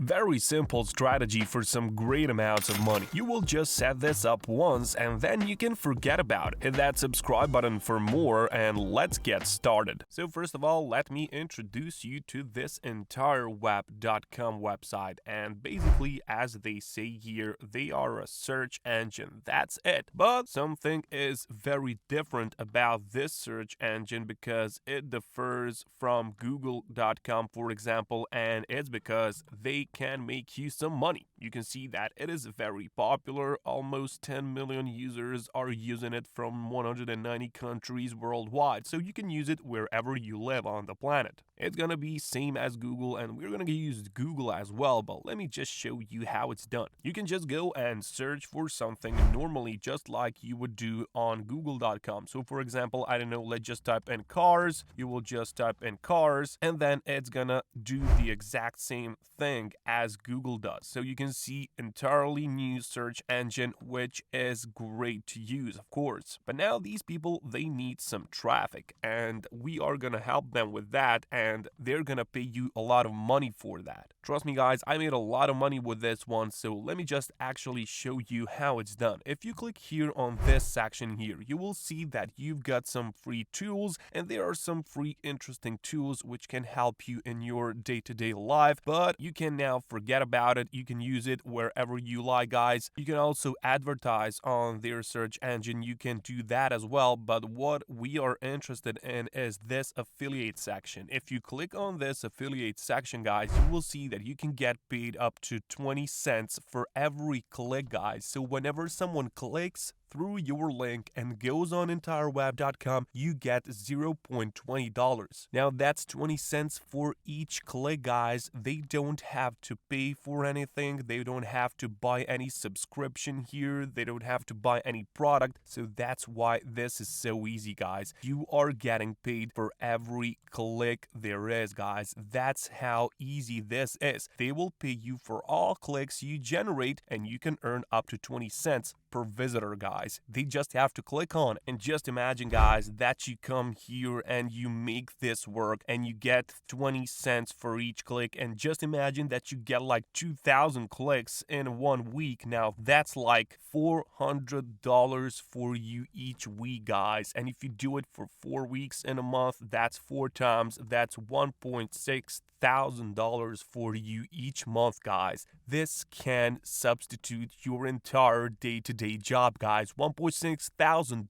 Very simple strategy for some great amounts of money. You will just set this up once and then you can forget about it. Hit that subscribe button for more and let's get started. So first of all, let me introduce you to this entire Webcom website, and basically, as they say here, they are a search engine. That's it. But something is very different about this search engine because it differs from Google.com, for example, and it's because they can make you some money. You can see that it is very popular. Almost 10 million users are using it from 190 countries worldwide, so you can use it wherever you live on the planet. It's gonna be same as Google, and we're gonna use Google as well, but let me just show you how it's done. You can just go and search for something normally just like you would do on Google.com. So for example, I don't know, let's just type in cars. You will just type in cars, and then it's gonna do the exact same thing as Google does. So you can see entirely new search engine, which is great to use, of course. But now these people, they need some traffic, and we are gonna help them with that, and they're gonna pay you a lot of money for that. Trust me guys, I made a lot of money with this one, so let me just actually show you how it's done. If you click here on this section here, you will see that you've got some free tools, and there are some free interesting tools which can help you in your day-to-day life, but you can now forget about it. You can use it wherever you like, guys. You can also advertise on their search engine. You can do that as well, but what we are interested in is this affiliate section. If you click on this affiliate section, guys, you will see that you can get paid up to 20 cents for every click, guys. So whenever someone clicks through your link and goes on entireweb.com, you get $0.20. Now that's 20 cents for each click, guys. They don't have to pay for anything. They don't have to buy any subscription here. They don't have to buy any product. So that's why this is so easy, guys. You are getting paid for every click there is, guys. That's how easy this is. They will pay you for all clicks you generate, and you can earn up to 20 cents per visitor, guys. They just have to click on. And just imagine, guys, that you come here and you make this work and you get 20 cents for each click, and just imagine that you get like 2,000 clicks in 1 week. Now that's like $400 for you each week, guys. And if you do it for 4 weeks in a month, that's 4 times, that's $1.6 thousand for you each month, guys. This can substitute your entire day-to-day job, guys. $1.6 thousand.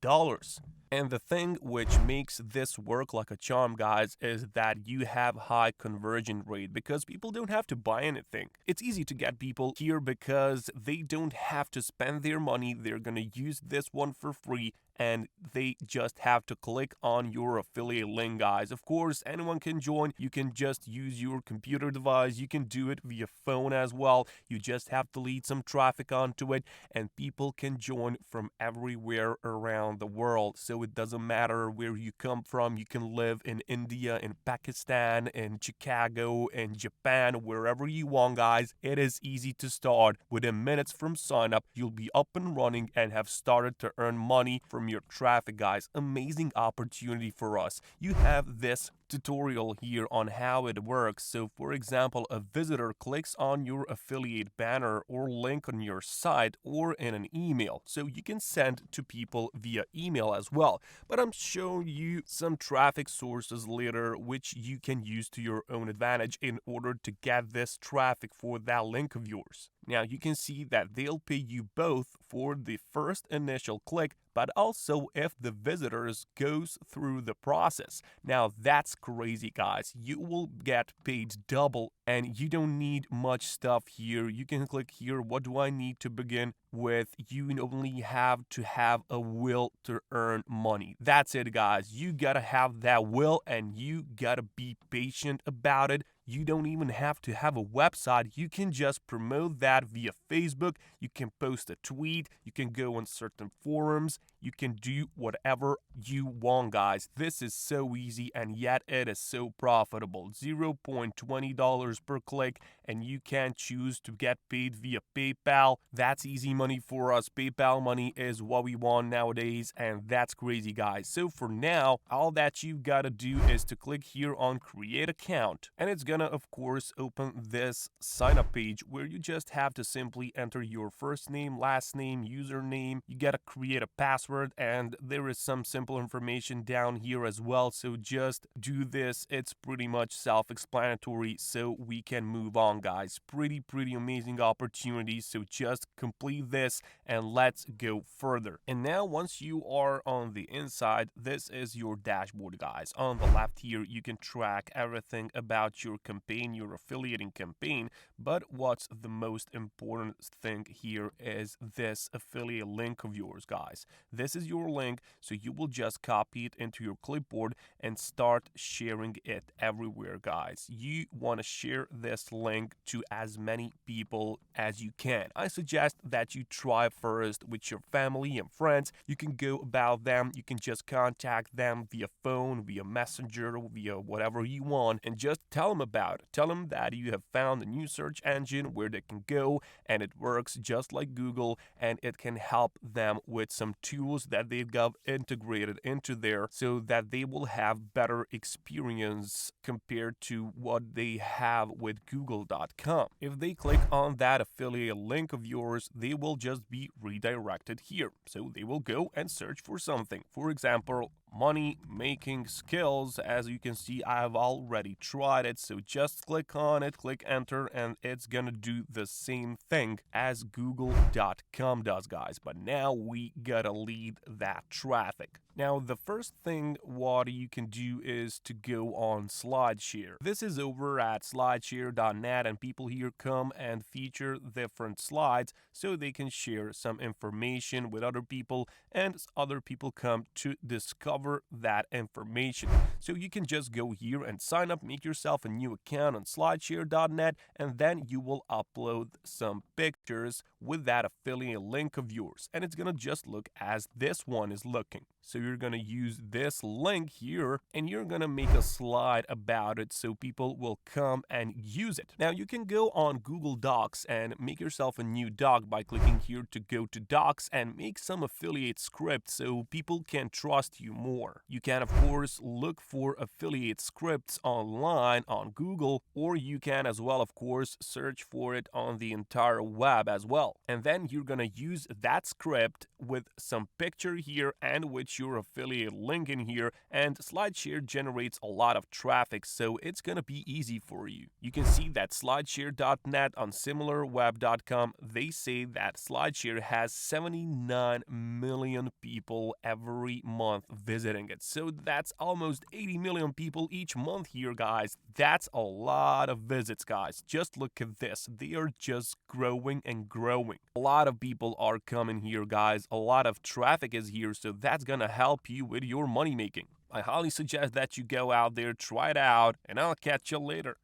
And the thing which makes this work like a charm, guys, is that you have high conversion rate because people don't have to buy anything. It's easy to get people here because they don't have to spend their money. They're gonna use this one for free, and they just have to click on your affiliate link, guys. Of course, anyone can join. You can just use your computer device. You can do it via phone as well. You just have to lead some traffic onto it, and people can join from everywhere around the world. So it doesn't matter where you come from. You can live in India, in Pakistan, in Chicago, in Japan, wherever you want, guys. It is easy to start. Within minutes from sign up, you'll be up and running and have started to earn money from your traffic, guys. Amazing opportunity for us. You have this tutorial here on how it works. So for example, a visitor clicks on your affiliate banner or link on your site or in an email. So you can send to people via email as well. But I'm showing you some traffic sources later which you can use to your own advantage in order to get this traffic for that link of yours. Now you can see that they'll pay you both for the first initial click, but also if the visitors goes through the process. Now that's crazy, guys. You will get paid double, and you don't need much stuff here. You can click here, what do I need to begin with? You only have to have a will to earn money. That's it, guys. You gotta have that will, and you gotta be patient about it. You don't even have to have a website. You can just promote that via Facebook. You can post a tweet. You can go on certain forums. You can do whatever you want, guys. This is so easy, and yet it is so profitable. $0.20 per click, and you can choose to get paid via PayPal. That's easy money for us. PayPal money is what we want nowadays, and that's crazy, guys. So for now, all that you gotta do is to click here on create account, and it's gonna of course open this sign up page where you just have to simply enter your first name, last name, username. You gotta create a password, and there is some simple information down here as well, so just do this. It's pretty much self-explanatory, so we can move on, guys. Pretty amazing opportunity, so just complete this and let's go further. And now once you are on the inside, this is your dashboard, guys. On the left here you can track everything about your campaign, your affiliating campaign, but what's the most important thing here is this affiliate link of yours, guys. This is your link, so you will just copy it into your clipboard and start sharing it everywhere, guys. You want to share this link to as many people as you can. I suggest that you try first with your family and friends. You can go about them, you can just contact them via phone, via messenger, via whatever you want, and just tell them about it. Tell them that you have found a new search engine where they can go, and it works just like Google, and it can help them with some tools that they've got integrated into there so that they will have better experience compared to what they have with Google.com. If they click on that affiliate link of yours, they will just be redirected here. So they will go and search for something. For example, money making skills. As you can see, I have already tried it, so just click on it, click enter, and it's gonna do the same thing as Google.com does, guys. But now we gotta lead that traffic. Now, the first thing what you can do is to go on SlideShare. This is over at slideshare.net, and people here come and feature different slides so they can share some information with other people, and other people come to discover that information. So you can just go here and sign up, make yourself a new account on slideshare.net, and then you will upload some pictures with that affiliate link of yours, and it's gonna just look as this one is looking. So you're gonna use this link here, and you're gonna make a slide about it so people will come and use it. Now you can go on Google Docs and make yourself a new doc by clicking here to go to Docs and make some affiliate script so people can trust you more. You can of course look for affiliate scripts online on Google, or you can as well of course search for it on the entire web as well. And then you're gonna use that script with some picture here and with your affiliate link in here, and SlideShare generates a lot of traffic, so it's gonna be easy for you. You can see that slideshare.net on similarweb.com, they say that SlideShare has 79 million people every month visiting it. So that's almost 80 million people each month here, guys. That's a lot of visits, guys. Just look at this. They are just growing and growing. A lot of people are coming here, guys. A lot of traffic is here, so that's gonna help you with your money making. I highly suggest that you go out there, try it out, and I'll catch you later.